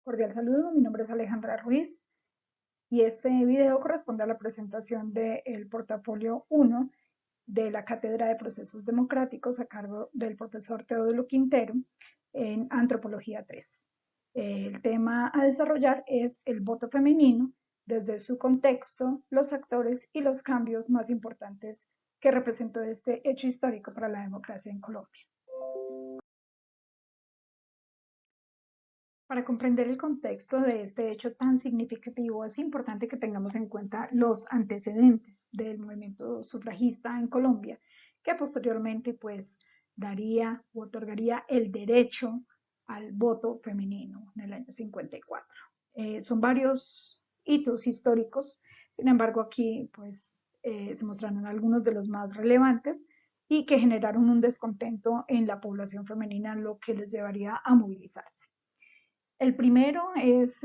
Cordial saludo, mi nombre es Alejandra Ruiz y este video corresponde a la presentación del portafolio 1 de la Cátedra de Procesos Democráticos a cargo del profesor Teodulo Quintero en Antropología 3. El tema a desarrollar es el voto femenino desde su contexto, los actores y los cambios más importantes que representó este hecho histórico para la democracia en Colombia. Para comprender el contexto de este hecho tan significativo, es importante que tengamos en cuenta los antecedentes del movimiento sufragista en Colombia, que posteriormente pues daría o otorgaría el derecho al voto femenino en el año 54. Son varios hitos históricos, sin embargo aquí pues se mostraron algunos de los más relevantes y que generaron un descontento en la población femenina, lo que les llevaría a movilizarse. El primero es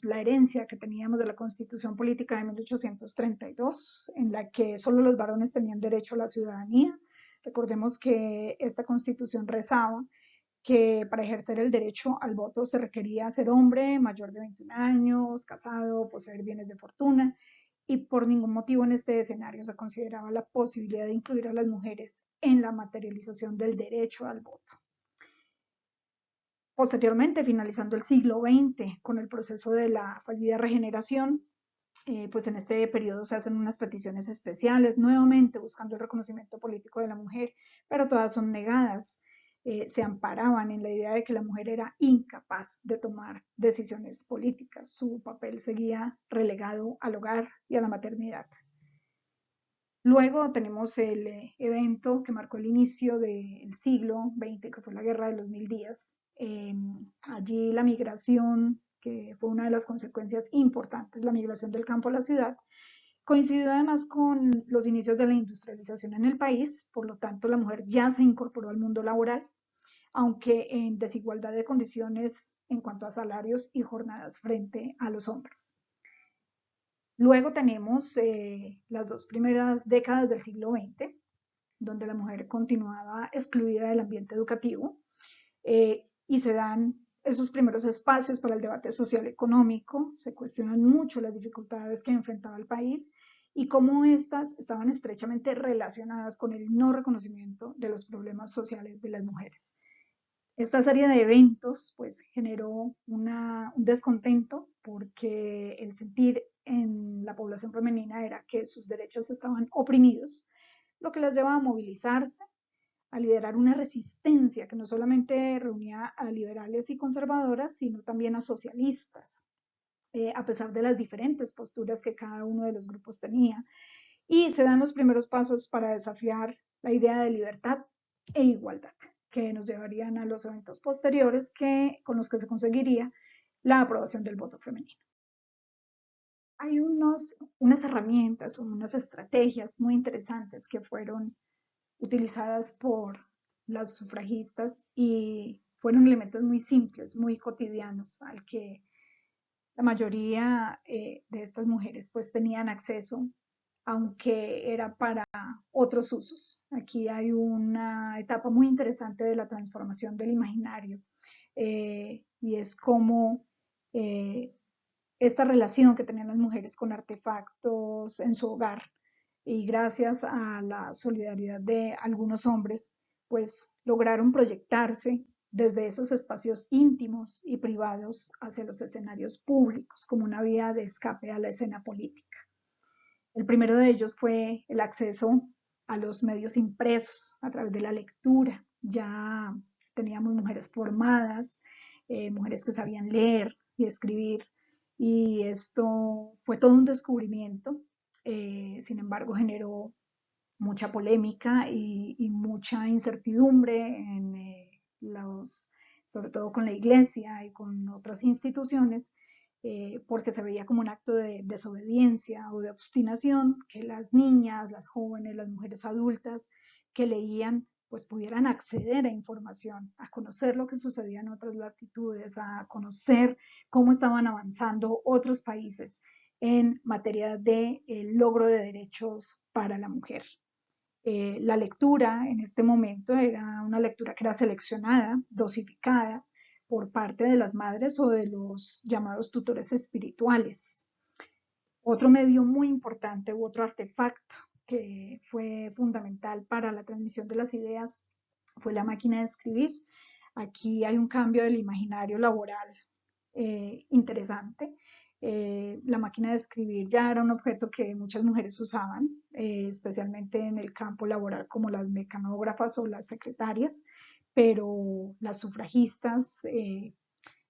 la herencia que teníamos de la Constitución Política de 1832, en la que solo los varones tenían derecho a la ciudadanía. Recordemos que esta constitución rezaba que para ejercer el derecho al voto se requería ser hombre, mayor de 21 años, casado, poseer bienes de fortuna, y por ningún motivo en este escenario se consideraba la posibilidad de incluir a las mujeres en la materialización del derecho al voto. Posteriormente, finalizando el siglo XX, con el proceso de la fallida regeneración, pues en este periodo se hacen unas peticiones especiales, nuevamente buscando el reconocimiento político de la mujer, pero todas son negadas. Se amparaban en la idea de que la mujer era incapaz de tomar decisiones políticas. Su papel seguía relegado al hogar y a la maternidad. Luego tenemos el evento que marcó el inicio del siglo XX, que fue la Guerra de los Mil Días. Allí la migración, que fue una de las consecuencias importantes, la migración del campo a la ciudad, coincidió además con los inicios de la industrialización en el país, por lo tanto la mujer ya se incorporó al mundo laboral, aunque en desigualdad de condiciones en cuanto a salarios y jornadas frente a los hombres. Luego tenemos las dos primeras décadas del siglo XX, donde la mujer continuaba excluida del ambiente educativo y se dan esos primeros espacios para el debate social económico, se cuestionan mucho las dificultades que enfrentaba el país y cómo éstas estaban estrechamente relacionadas con el no reconocimiento de los problemas sociales de las mujeres. Esta serie de eventos pues generó un descontento porque el sentir en la población femenina era que sus derechos estaban oprimidos, lo que las lleva a movilizarse, a liderar una resistencia que no solamente reunía a liberales y conservadoras, sino también a socialistas, a pesar de las diferentes posturas que cada uno de los grupos tenía. Y se dan los primeros pasos para desafiar la idea de libertad e igualdad, que nos llevarían a los eventos posteriores con los que se conseguiría la aprobación del voto femenino. Hay unas herramientas o unas estrategias muy interesantes que fueron utilizadas por las sufragistas y fueron elementos muy simples, muy cotidianos, al que la mayoría de estas mujeres pues tenían acceso, aunque era para otros usos. Aquí hay una etapa muy interesante de la transformación del imaginario y es como esta relación que tenían las mujeres con artefactos en su hogar y gracias a la solidaridad de algunos hombres, pues lograron proyectarse desde esos espacios íntimos y privados hacia los escenarios públicos como una vía de escape a la escena política. El primero de ellos fue el acceso a los medios impresos a través de la lectura. Ya teníamos mujeres formadas, mujeres que sabían leer y escribir, y esto fue todo un descubrimiento. Sin embargo, generó mucha polémica y mucha incertidumbre en sobre todo con la iglesia y con otras instituciones, porque se veía como un acto de desobediencia o de obstinación que las niñas, las jóvenes, las mujeres adultas que leían pues pudieran acceder a información, a conocer lo que sucedía en otras latitudes, a conocer cómo estaban avanzando otros países en materia de logro de derechos para la mujer. La lectura en este momento era una lectura que era seleccionada, dosificada, por parte de las madres o de los llamados tutores espirituales. Otro medio muy importante u otro artefacto que fue fundamental para la transmisión de las ideas fue la máquina de escribir. Aquí hay un cambio del imaginario laboral interesante. La máquina de escribir ya era un objeto que muchas mujeres usaban, especialmente en el campo laboral como las mecanógrafas o las secretarias, pero las sufragistas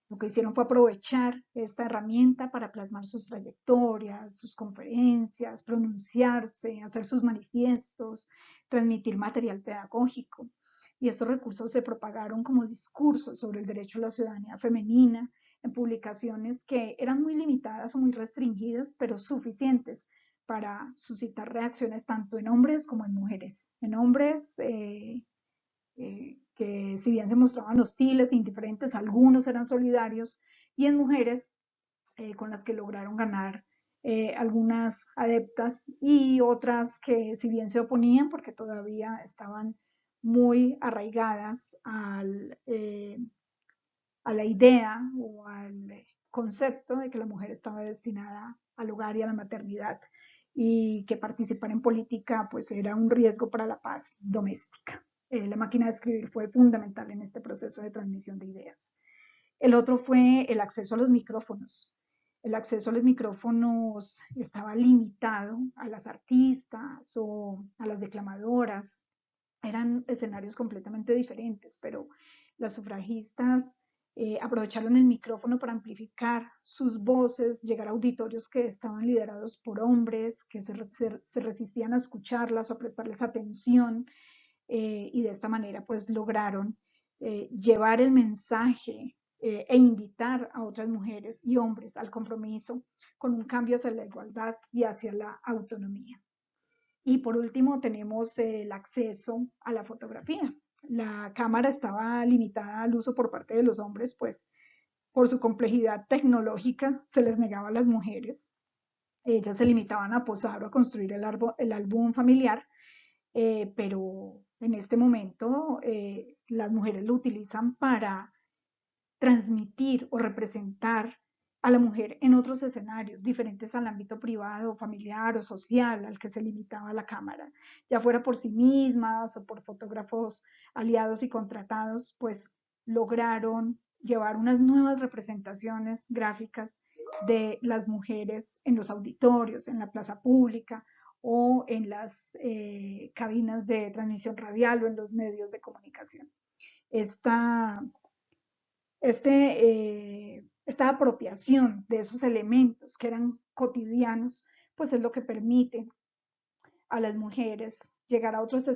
lo que hicieron fue aprovechar esta herramienta para plasmar sus trayectorias, sus conferencias, pronunciarse, hacer sus manifiestos, transmitir material pedagógico. Y estos recursos se propagaron como discursos sobre el derecho a la ciudadanía femenina en publicaciones que eran muy limitadas o muy restringidas, pero suficientes para suscitar reacciones tanto en hombres como en mujeres. En hombres que si bien se mostraban hostiles e indiferentes, algunos eran solidarios, y en mujeres con las que lograron ganar algunas adeptas y otras que si bien se oponían porque todavía estaban muy arraigadas a la idea o al concepto de que la mujer estaba destinada al hogar y a la maternidad y que participar en política pues era un riesgo para la paz doméstica. La máquina de escribir fue fundamental en este proceso de transmisión de ideas. El otro fue el acceso a los micrófonos. El acceso a los micrófonos estaba limitado a las artistas o a las declamadoras. Eran escenarios completamente diferentes, pero las sufragistas aprovecharon el micrófono para amplificar sus voces, llegar a auditorios que estaban liderados por hombres, que se resistían a escucharlas o a prestarles atención, y de esta manera pues lograron llevar el mensaje e invitar a otras mujeres y hombres al compromiso con un cambio hacia la igualdad y hacia la autonomía. Y por último tenemos el acceso a la fotografía. La cámara estaba limitada al uso por parte de los hombres, pues por su complejidad tecnológica se les negaba a las mujeres. Ellas se limitaban a posar o a construir el álbum familiar, pero en este momento las mujeres lo utilizan para transmitir o representar a la mujer en otros escenarios diferentes al ámbito privado, familiar o social al que se limitaba la cámara, ya fuera por sí mismas o por fotógrafos aliados y contratados, pues lograron llevar unas nuevas representaciones gráficas de las mujeres en los auditorios, en la plaza pública o en las cabinas de transmisión radial o en los medios de comunicación. Esta esta apropiación de esos elementos que eran cotidianos, pues es lo que permite a las mujeres llegar a otros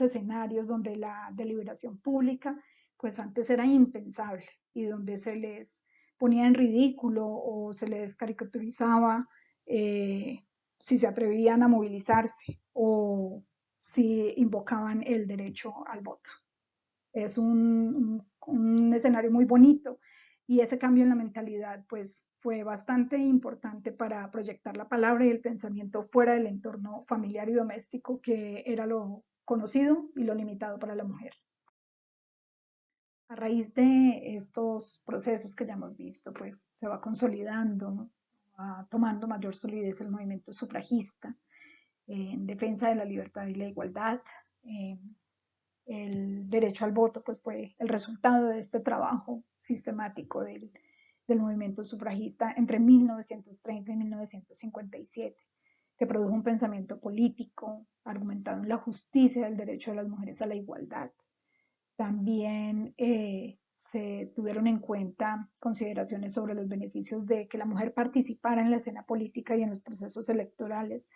escenarios donde la deliberación pública, pues antes era impensable y donde se les ponía en ridículo o se les caricaturizaba si se atrevían a movilizarse o si invocaban el derecho al voto. Es un escenario muy bonito y ese cambio en la mentalidad pues fue bastante importante para proyectar la palabra y el pensamiento fuera del entorno familiar y doméstico que era lo conocido y lo limitado para la mujer. A raíz de estos procesos que ya hemos visto, pues se va consolidando, ¿no? Va tomando mayor solidez el movimiento sufragista en defensa de la libertad y la igualdad. El derecho al voto pues fue el resultado de este trabajo sistemático del movimiento sufragista entre 1930 y 1957, que produjo un pensamiento político argumentado en la justicia del derecho de las mujeres a la igualdad. También se tuvieron en cuenta consideraciones sobre los beneficios de que la mujer participara en la escena política y en los procesos electorales,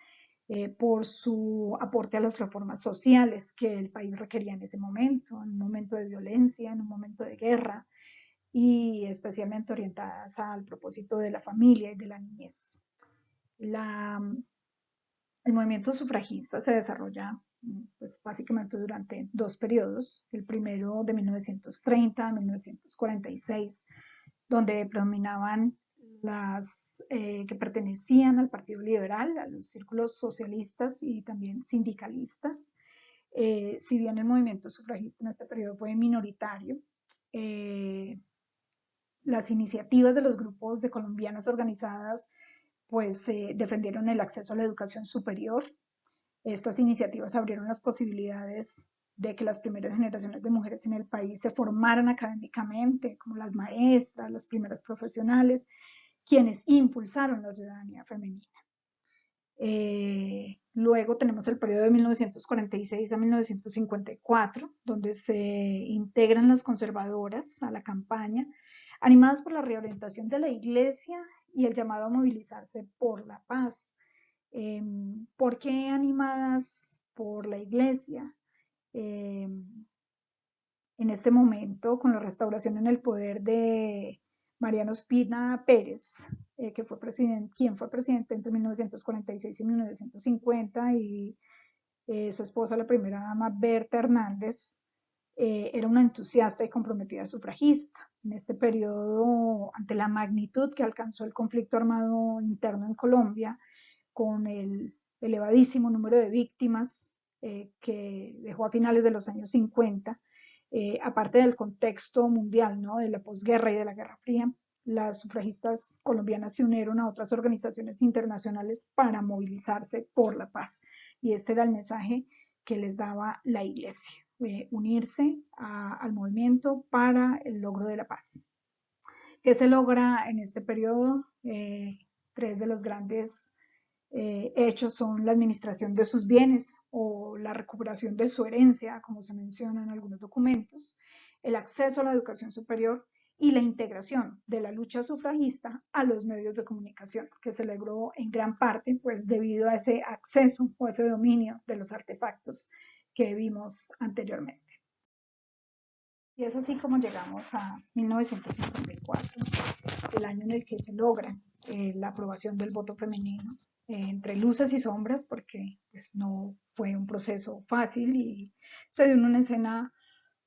por su aporte a las reformas sociales que el país requería en ese momento, en un momento de violencia, en un momento de guerra, y especialmente orientadas al propósito de la familia y de la niñez. El movimiento sufragista se desarrolla pues, básicamente durante dos periodos, el primero de 1930 a 1946, donde predominaban las que pertenecían al Partido Liberal, a los círculos socialistas y también sindicalistas. Si bien el movimiento sufragista en este periodo fue minoritario, las iniciativas de los grupos de colombianas organizadas pues defendieron el acceso a la educación superior. Estas iniciativas abrieron las posibilidades de que las primeras generaciones de mujeres en el país se formaran académicamente, como las maestras, las primeras profesionales, quienes impulsaron la ciudadanía femenina. Luego tenemos el periodo de 1946 a 1954, donde se integran las conservadoras a la campaña, animadas por la reorientación de la iglesia y el llamado a movilizarse por la paz. ¿Por qué animadas por la iglesia? En este momento, con la restauración en el poder de Mariano Ospina Pérez, quien fue presidente entre 1946 y 1950, y su esposa, la primera dama Berta Hernández, era una entusiasta y comprometida sufragista. En este periodo, ante la magnitud que alcanzó el conflicto armado interno en Colombia, con el elevadísimo número de víctimas que dejó a finales de los años 50, aparte del contexto mundial, ¿no? De la posguerra y de la Guerra Fría, las sufragistas colombianas se unieron a otras organizaciones internacionales para movilizarse por la paz. Y este era el mensaje que les daba la iglesia, unirse al movimiento para el logro de la paz. ¿Qué se logra en este periodo? Tres de los grandes hechos son la administración de sus bienes o la recuperación de su herencia, como se menciona en algunos documentos, el acceso a la educación superior y la integración de la lucha sufragista a los medios de comunicación, que se logró en gran parte pues debido a ese acceso o ese dominio de los artefactos que vimos anteriormente. Y es así como llegamos a 1954, el año en el que se logra la aprobación del voto femenino, entre luces y sombras, porque pues, no fue un proceso fácil y se dio en una escena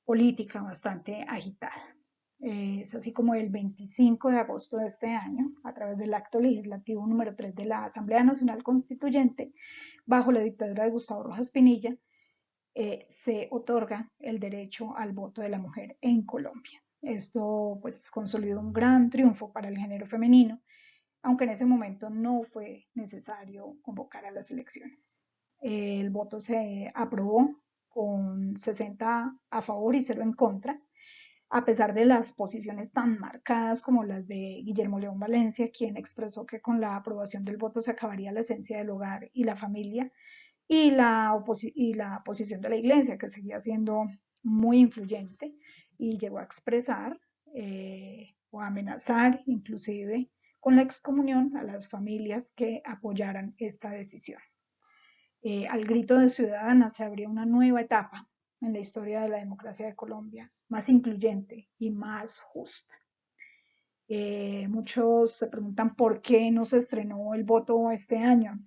política bastante agitada. Es así como el 25 de agosto de este año, a través del acto legislativo número 3 de la Asamblea Nacional Constituyente, bajo la dictadura de Gustavo Rojas Pinilla, se otorga el derecho al voto de la mujer en Colombia. Esto pues consolidó un gran triunfo para el género femenino, aunque en ese momento no fue necesario convocar a las elecciones. El voto se aprobó con 60 a favor y 0 en contra, a pesar de las posiciones tan marcadas como las de Guillermo León Valencia, quien expresó que con la aprobación del voto se acabaría la esencia del hogar y la familia, y la posición de la iglesia, que seguía siendo muy influyente, y llegó a expresar o a amenazar inclusive con la excomunión a las familias que apoyaran esta decisión. Al grito de ciudadana se abrió una nueva etapa en la historia de la democracia de Colombia, más incluyente y más justa. Muchos se preguntan por qué no se estrenó el voto este año.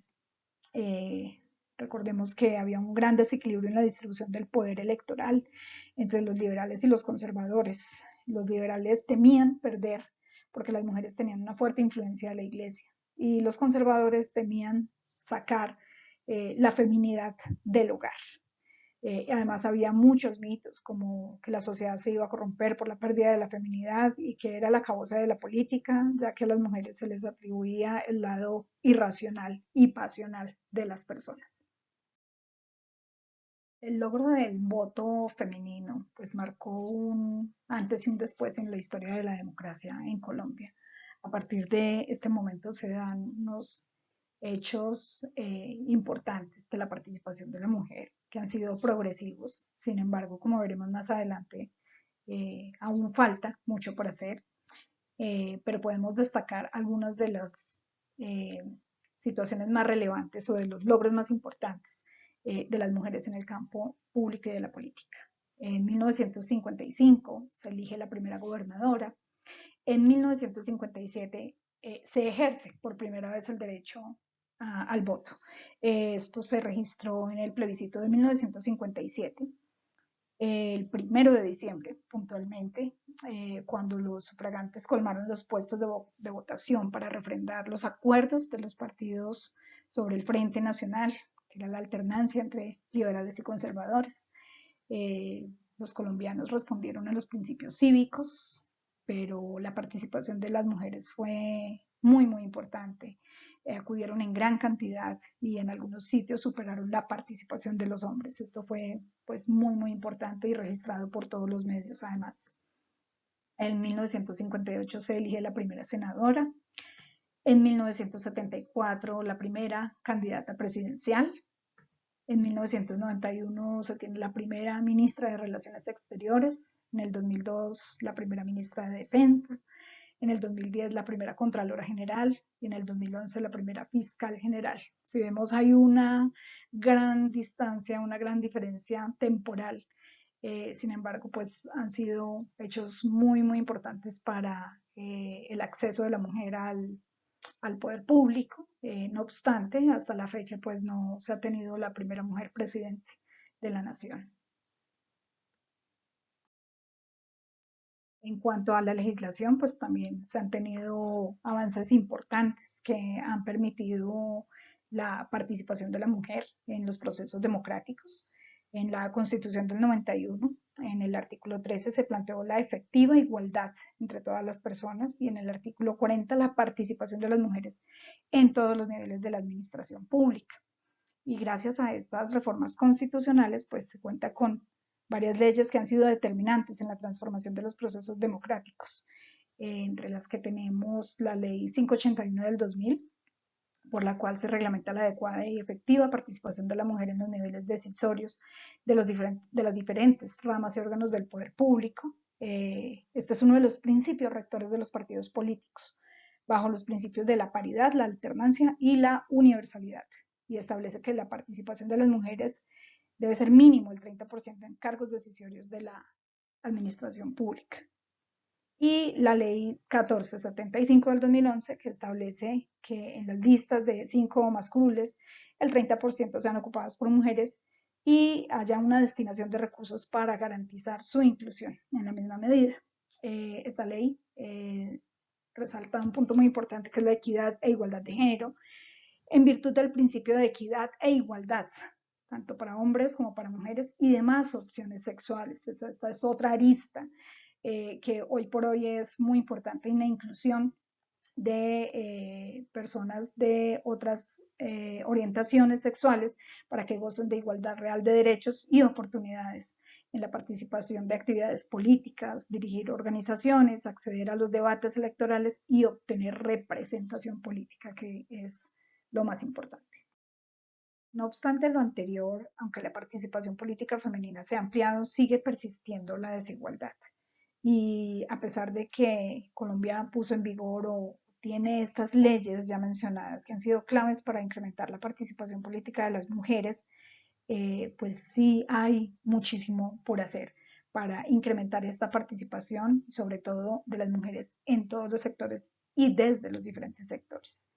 Recordemos que había un gran desequilibrio en la distribución del poder electoral entre los liberales y los conservadores. Los liberales temían perder porque las mujeres tenían una fuerte influencia de la iglesia y los conservadores temían sacar la feminidad del hogar. Además había muchos mitos como que la sociedad se iba a corromper por la pérdida de la feminidad y que era la causa de la política, ya que a las mujeres se les atribuía el lado irracional y pasional de las personas. El logro del voto femenino pues marcó un antes y un después en la historia de la democracia en Colombia. A partir de este momento se dan unos hechos importantes de la participación de la mujer que han sido progresivos. Sin embargo, como veremos más adelante, aún falta mucho por hacer, pero podemos destacar algunas de las situaciones más relevantes o de los logros más importantes de las mujeres en el campo público y de la política. En 1955 se elige la primera gobernadora. En 1957 se ejerce por primera vez el derecho al voto. Esto se registró en el plebiscito de 1957, el 1 de diciembre, puntualmente, cuando los sufragantes colmaron los puestos de votación para refrendar los acuerdos de los partidos sobre el Frente Nacional, que era la alternancia entre liberales y conservadores. Los colombianos respondieron a los principios cívicos pero la participación de las mujeres fue muy, muy importante. Acudieron en gran cantidad y en algunos sitios superaron la participación de los hombres. Esto fue pues muy, muy importante y registrado por todos los medios además. En 1958 se elige la primera senadora. En 1974 la primera candidata presidencial. En 1991 se tiene la primera ministra de Relaciones Exteriores. En el 2002 la primera ministra de Defensa. En el 2010 la primera Contralora General y en el 2011 la primera Fiscal General. Si vemos, hay una gran distancia, una gran diferencia temporal. Sin embargo, pues han sido hechos muy, muy importantes para el acceso de la mujer al poder público. No obstante, hasta la fecha, pues no se ha tenido la primera mujer presidente de la nación. En cuanto a la legislación, pues también se han tenido avances importantes que han permitido la participación de la mujer en los procesos democráticos. En la Constitución del 91, en el artículo 13 se planteó la efectiva igualdad entre todas las personas y en el artículo 40 la participación de las mujeres en todos los niveles de la administración pública. Y gracias a estas reformas constitucionales, pues se cuenta con varias leyes que han sido determinantes en la transformación de los procesos democráticos, entre las que tenemos la ley 581 del 2000, por la cual se reglamenta la adecuada y efectiva participación de la mujer en los niveles decisorios de las diferentes ramas y órganos del poder público. Este es uno de los principios rectores de los partidos políticos, bajo los principios de la paridad, la alternancia y la universalidad, y establece que la participación de las mujeres debe ser mínimo el 30% en cargos decisorios de la administración pública. Y la ley 1475 del 2011, que establece que en las listas de 5 o más curules, el 30% sean ocupadas por mujeres y haya una destinación de recursos para garantizar su inclusión en la misma medida. Esta ley resalta un punto muy importante, que es la equidad e igualdad de género, en virtud del principio de equidad e igualdad, tanto para hombres como para mujeres y demás opciones sexuales. Esta es otra arista que hoy por hoy es muy importante en la inclusión de personas de otras orientaciones sexuales para que gocen de igualdad real de derechos y oportunidades en la participación de actividades políticas, dirigir organizaciones, acceder a los debates electorales y obtener representación política, que es lo más importante. No obstante lo anterior, aunque la participación política femenina se ha ampliado, sigue persistiendo la desigualdad. Y a pesar de que Colombia puso en vigor o tiene estas leyes ya mencionadas que han sido claves para incrementar la participación política de las mujeres, pues sí hay muchísimo por hacer para incrementar esta participación, sobre todo de las mujeres en todos los sectores y desde los diferentes sectores.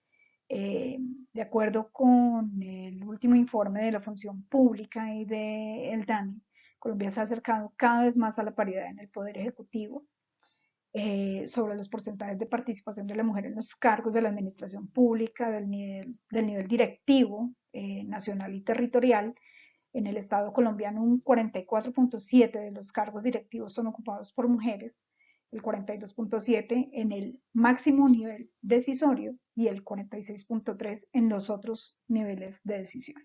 De acuerdo con el último informe de la función pública y del DANI, Colombia se ha acercado cada vez más a la paridad en el poder ejecutivo. Sobre los porcentajes de participación de la mujer en los cargos de la administración pública del nivel directivo nacional y territorial, en el Estado colombiano un 44.7% de los cargos directivos son ocupados por mujeres, el 42.7% en el máximo nivel decisorio y el 46.3% en los otros niveles de decisión.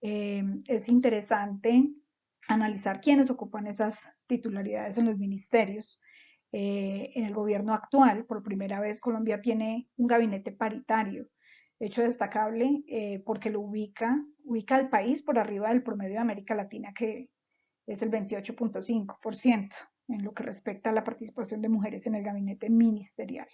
Es interesante analizar quiénes ocupan esas titularidades en los ministerios. En el gobierno actual, por primera vez, Colombia tiene un gabinete paritario, hecho destacable porque lo ubica al país por arriba del promedio de América Latina, que es el 28.5% en lo que respecta a la participación de mujeres en el gabinete ministerial.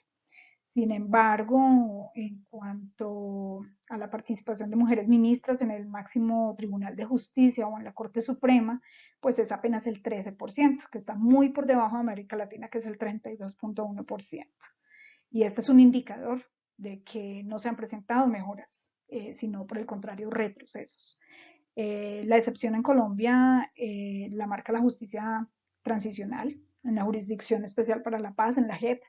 Sin embargo, en cuanto a la participación de mujeres ministras en el máximo Tribunal de Justicia o en la Corte Suprema, pues es apenas el 13%, que está muy por debajo de América Latina, que es el 32.1%. Y este es un indicador de que no se han presentado mejoras, sino por el contrario, retrocesos. La excepción en Colombia la marca la justicia transicional, en la Jurisdicción Especial para la Paz, en la JEP,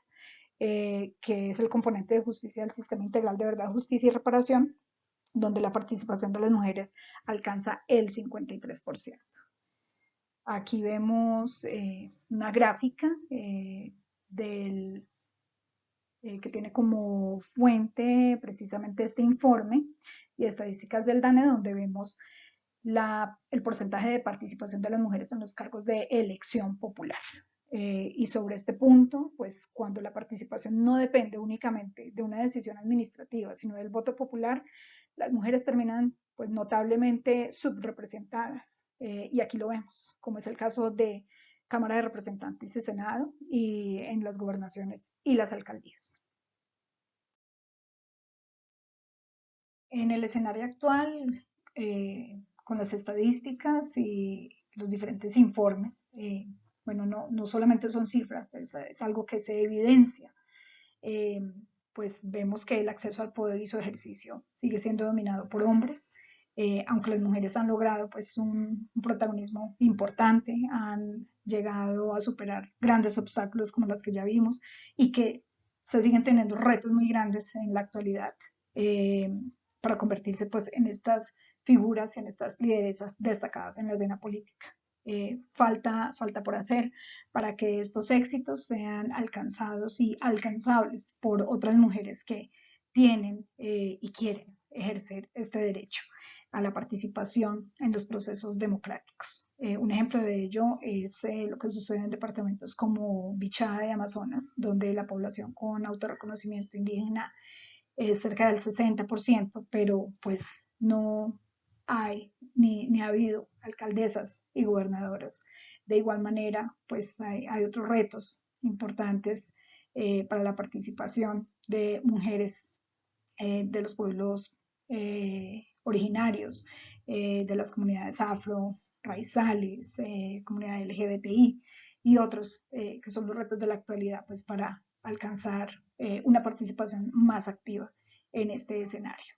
que es el componente de justicia del Sistema Integral de Verdad, Justicia y Reparación, donde la participación de las mujeres alcanza el 53%. Aquí vemos una gráfica que tiene como fuente precisamente este informe y estadísticas del DANE, donde vemos el porcentaje de participación de las mujeres en los cargos de elección popular. Y sobre este punto, pues cuando la participación no depende únicamente de una decisión administrativa, sino del voto popular, las mujeres terminan pues notablemente subrepresentadas. Y aquí lo vemos, como es el caso de Cámara de Representantes y Senado, y en las gobernaciones y las alcaldías. En el escenario actual, con las estadísticas y los diferentes informes, bueno, no solamente son cifras, es algo que se evidencia, eh, pues vemos que el acceso al poder y su ejercicio sigue siendo dominado por hombres, aunque las mujeres han logrado pues un protagonismo importante, han llegado a superar grandes obstáculos como los que ya vimos y que se siguen teniendo retos muy grandes en la actualidad, eh, para convertirse pues en estas figuras, en estas lideresas destacadas en la escena política. Falta por hacer para que estos éxitos sean alcanzados y alcanzables por otras mujeres que tienen y quieren ejercer este derecho a la participación en los procesos democráticos. Un ejemplo de ello es lo que sucede en departamentos como Bichada de Amazonas, donde la población con autorreconocimiento indígena es cerca del 60%, pero pues no hay ni ha habido alcaldesas y gobernadoras. De igual manera, pues hay otros retos importantes para la participación de mujeres de los pueblos originarios, de las comunidades afro, raizales, comunidad LGBTI y otros que son los retos de la actualidad, pues para alcanzar una participación más activa en este escenario.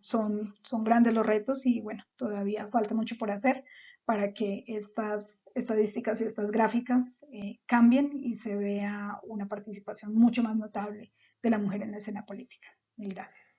Son grandes los retos y bueno, todavía falta mucho por hacer para que estas estadísticas y estas gráficas cambien y se vea una participación mucho más notable de la mujer en la escena política. Mil gracias.